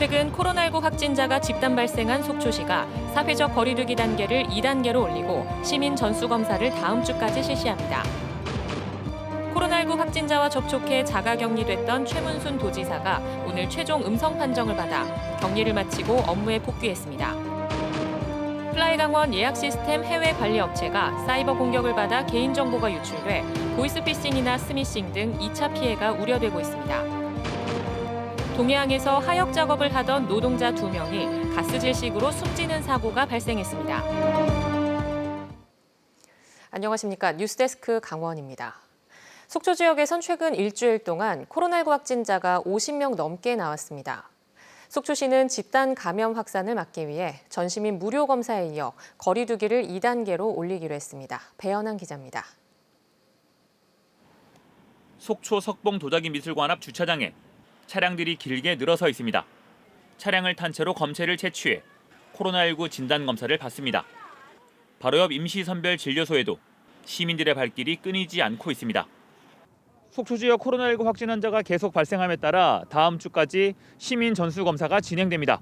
최근 코로나19 확진자가 집단 발생한 속초시가 사회적 거리 두기 단계를 2단계로 올리고 시민 전수검사를 다음 주까지 실시합니다. 코로나19 확진자와 접촉해 자가격리됐던 최문순 도지사가 오늘 최종 음성 판정을 받아 격리를 마치고 업무에 복귀했습니다. 플라이강원 예약 시스템 해외 관리 업체가 사이버 공격을 받아 개인정보가 유출돼 보이스피싱이나 스미싱 등 2차 피해가 우려되고 있습니다. 동해항에서 하역 작업을 하던 노동자 2명이 가스질식으로 숨지는 사고가 발생했습니다. 안녕하십니까. 뉴스데스크 강원입니다. 속초 지역에선 최근 일주일 동안 코로나19 확진자가 50명 넘게 나왔습니다. 속초시는 집단 감염 확산을 막기 위해 전시민 무료 검사에 이어 거리 두기를 2단계로 올리기로 했습니다. 배연한 기자입니다. 속초 석봉 도자기 미술관 앞 주차장에 차량들이 길게 늘어서 있습니다. 차량을 탄 채로 검체를 채취해 코로나19 진단검사를 받습니다. 바로 옆 임시선별진료소에도 시민들의 발길이 끊이지 않고 있습니다. 속초 지역 코로나19 확진 환자가 계속 발생함에 따라 다음 주까지 시민 전수검사가 진행됩니다.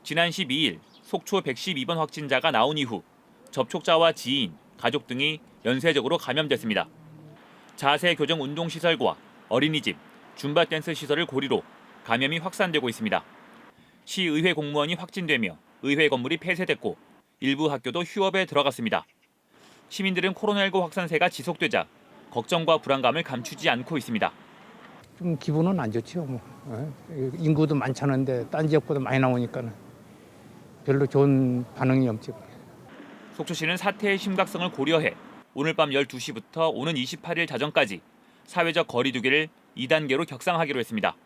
지난 12일 속초 112번 확진자가 나온 이후 접촉자와 지인, 가족 등이 연쇄적으로 감염됐습니다. 자세교정 운동시설과 어린이집, 줌바 댄스 시설을 고리로 감염이 확산되고 있습니다. 시의회 공무원이 확진되며 의회 건물이 폐쇄됐고 일부 학교도 휴업에 들어갔습니다. 시민들은 코로나19 확산세가 지속되자 걱정과 불안감을 감추지 않고 있습니다. 좀 기분은 안 좋죠. 인구도 많지 않은데 딴 지역보다 많이 나오니까 별로 좋은 반응이 없죠. 속초시는 사태의 심각성을 고려해 오늘 밤 12시부터 오는 28일 자정까지 사회적 거리 두기를 2단계로 격상하기로 했습니다.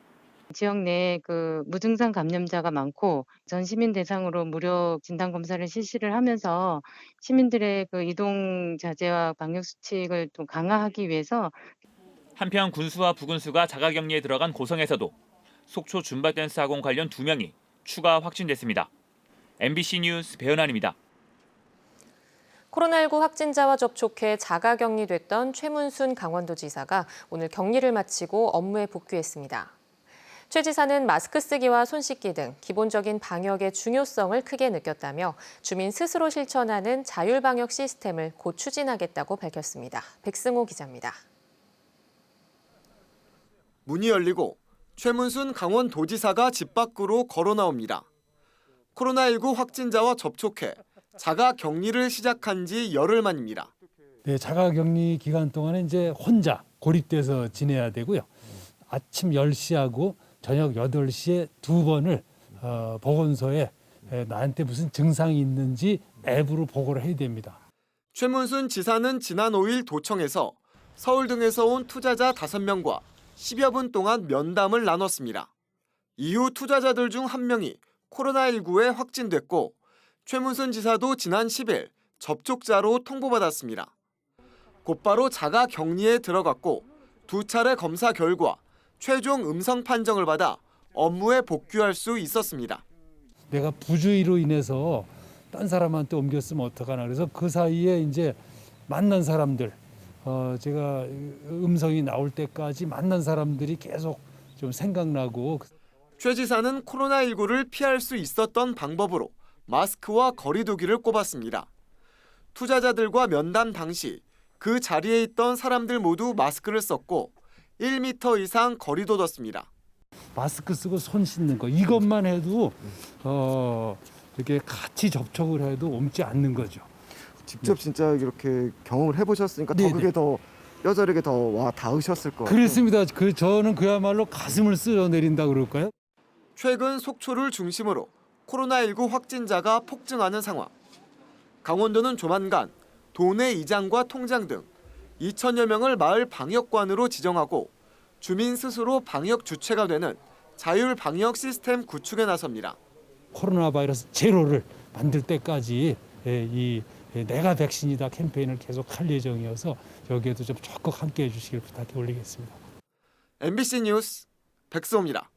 지역 내에 무증상 감염자가 많고 전 시민 대상으로 무료 진단 검사를 실시를 하면서 시민들의 이동 자제와 방역 수칙을 좀 강화하기 위해서 한편 군수와 부군수가 자가격리에 들어간 고성에서도 속초 줌바 댄스 학원 관련 2명이 추가 확진됐습니다. MBC 뉴스 배현환입니다. 코로나19 확진자와 접촉해 자가격리됐던 최문순 강원도지사가 오늘 격리를 마치고 업무에 복귀했습니다. 최 지사는 마스크 쓰기와 손 씻기 등 기본적인 방역의 중요성을 크게 느꼈다며 주민 스스로 실천하는 자율방역 시스템을 곧 추진하겠다고 밝혔습니다. 백승호 기자입니다. 문이 열리고 최문순 강원도지사가 집 밖으로 걸어 나옵니다. 코로나19 확진자와 접촉해 자가격리를 시작한 지 열흘 만입니다. 네, 자가격리 기간 동안에 이제 혼자 고립돼서 지내야 되고요. 아침 10시하고 저녁 8시에 2번을 보건소에 나한테 무슨 증상이 있는지 앱으로 보고를 해야 됩니다. 최문순 지사는 지난 5일 도청에서 서울 등에서 온 투자자 5명과 10여 분 동안 면담을 나눴습니다. 이후 투자자들 중 1명이 코로나19에 확진됐고 최문순 지사도 지난 10일 접촉자로 통보받았습니다. 곧바로 자가격리에 들어갔고 2차례 검사 결과 최종 음성 판정을 받아 업무에 복귀할 수 있었습니다. 내가 부주의로 인해서 딴 사람한테 옮겼으면 어떡하나. 그래서 그 사이에 이제 만난 사람들, 제가 음성이 나올 때까지 만난 사람들이 계속 좀 생각나고. 최 지사는 코로나19를 피할 수 있었던 방법으로 마스크와 거리 두기를 꼽았습니다. 투자자들과 면담 당시 그 자리에 있던 사람들 모두 마스크를 썼고 1m 이상 거리도 뒀습니다. 마스크 쓰고 손 씻는 거 이것만 해도 이렇게 같이 접촉을 해도 옮지 않는 거죠. 직접 진짜 이렇게 경험을 해보셨으니까 네네. 더 그게 더 뼈저리게 더 와 닿으셨을 것 같아요. 그렇습니다. 저는 그야말로 가슴을 쓸어내린다 그럴까요? 최근 속초를 중심으로 코로나19 확진자가 폭증하는 상황. 강원도는 조만간 도내 이장과 통장 등 2천여 명을 마을 방역관으로 지정하고 주민 스스로 방역 주체가 되는 자율 방역 시스템 구축에 나섭니다. 코로나 바이러스 제로를 만들 때까지 이 내가 백신이다 캠페인을 계속 할 예정이어서 여기에도 좀 적극 함께해 주시길 부탁해 올리겠습니다. MBC 뉴스 백수호입니다.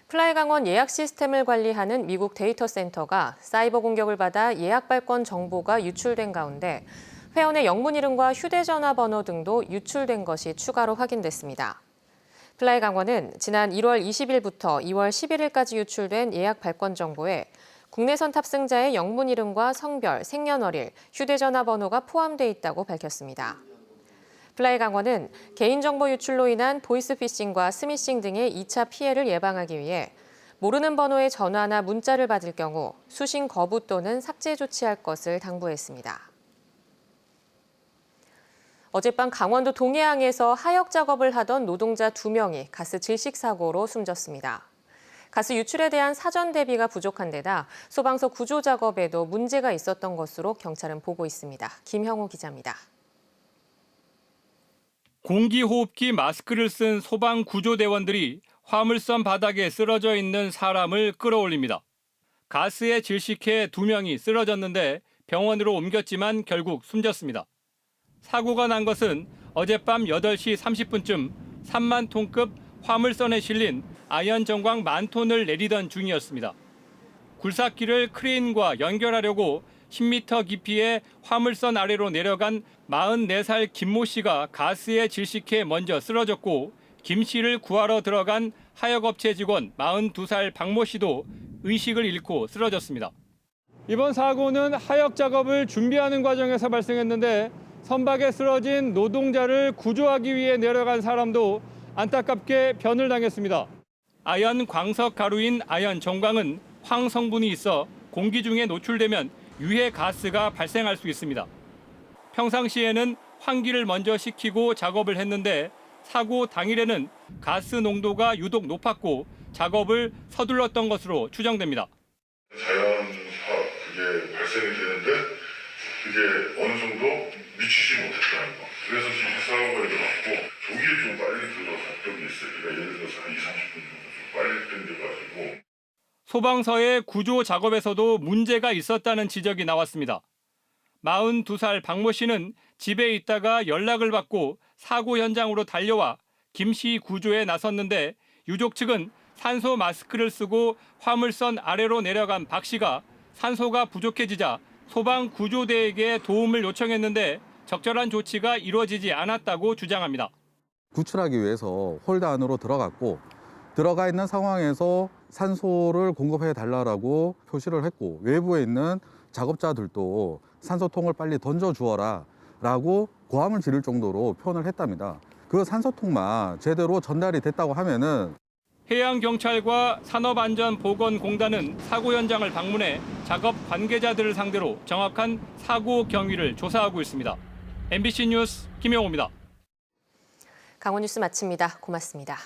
플라이강원 예약 시스템을 관리하는 미국 데이터 센터가 사이버 공격을 받아 예약 발권 정보가 유출된 가운데 회원의 영문 이름과 휴대전화 번호 등도 유출된 것이 추가로 확인됐습니다. 플라이강원은 지난 1월 20일부터 2월 11일까지 유출된 예약 발권 정보에 국내선 탑승자의 영문 이름과 성별, 생년월일, 휴대전화 번호가 포함돼 있다고 밝혔습니다. 플라이강원은 개인정보 유출로 인한 보이스피싱과 스미싱 등의 2차 피해를 예방하기 위해 모르는 번호의 전화나 문자를 받을 경우 수신 거부 또는 삭제 조치할 것을 당부했습니다. 어젯밤 강원도 동해안에서 하역 작업을 하던 노동자 2명이 가스 질식 사고로 숨졌습니다. 가스 유출에 대한 사전 대비가 부족한 데다 소방서 구조 작업에도 문제가 있었던 것으로 경찰은 보고 있습니다. 김형우 기자입니다. 공기호흡기 마스크를 쓴 소방 구조대원들이 화물선 바닥에 쓰러져 있는 사람을 끌어올립니다. 가스에 질식해 2명이 쓰러졌는데 병원으로 옮겼지만 결국 숨졌습니다. 사고가 난 것은 어젯밤 8시 30분쯤 3만 톤급 화물선에 실린 아연 정광 10,000톤을 내리던 중이었습니다. 굴삭기를 크레인과 연결하려고 10m 깊이의 화물선 아래로 내려간 44살 김모 씨가 가스에 질식해 먼저 쓰러졌고 김 씨를 구하러 들어간 하역업체 직원 42살 박모 씨도 의식을 잃고 쓰러졌습니다. 이번 사고는 하역 작업을 준비하는 과정에서 발생했는데 선박에 쓰러진 노동자를 구조하기 위해 내려간 사람도 안타깝게 변을 당했습니다. 아연 광석 가루인 아연 정광은 황 성분이 있어 공기 중에 노출되면 유해 가스가 발생할 수 있습니다. 평상시에는 환기를 먼저 시키고 작업을 했는데 사고 당일에는 가스 농도가 유독 높았고 작업을 서둘렀던 것으로 추정됩니다. 자연사 그게 발생이 되는데 그게 어느 정도 미치지 못했다는 거. 그래서 지금 사고가 일어났고 조기에 좀 빨리 들어간 적이 있어요. 그러니까 예를 들어서 한 20-30분 정도 좀 빨리 땡겨가지고. 소방서의 구조 작업에서도 문제가 있었다는 지적이 나왔습니다. 42살 박모 씨는 집에 있다가 연락을 받고 사고 현장으로 달려와 김 씨 구조에 나섰는데 유족 측은 산소 마스크를 쓰고 화물선 아래로 내려간 박 씨가 산소가 부족해지자 소방 구조대에게 도움을 요청했는데 적절한 조치가 이루어지지 않았다고 주장합니다. 구출하기 위해서 홀드 안으로 들어갔고 들어가 있는 상황에서 산소를 공급해 달라고 표시를 했고 외부에 있는 작업자들도 산소통을 빨리 던져 주어라 라고 고함을 지를 정도로 표현을 했답니다. 그 산소통만 제대로 전달이 됐다고 하면은 해양경찰과 산업안전보건공단은 사고 현장을 방문해 작업 관계자들을 상대로 정확한 사고 경위를 조사하고 있습니다. MBC 뉴스 김영호입니다. 강원 뉴스 마칩니다. 고맙습니다.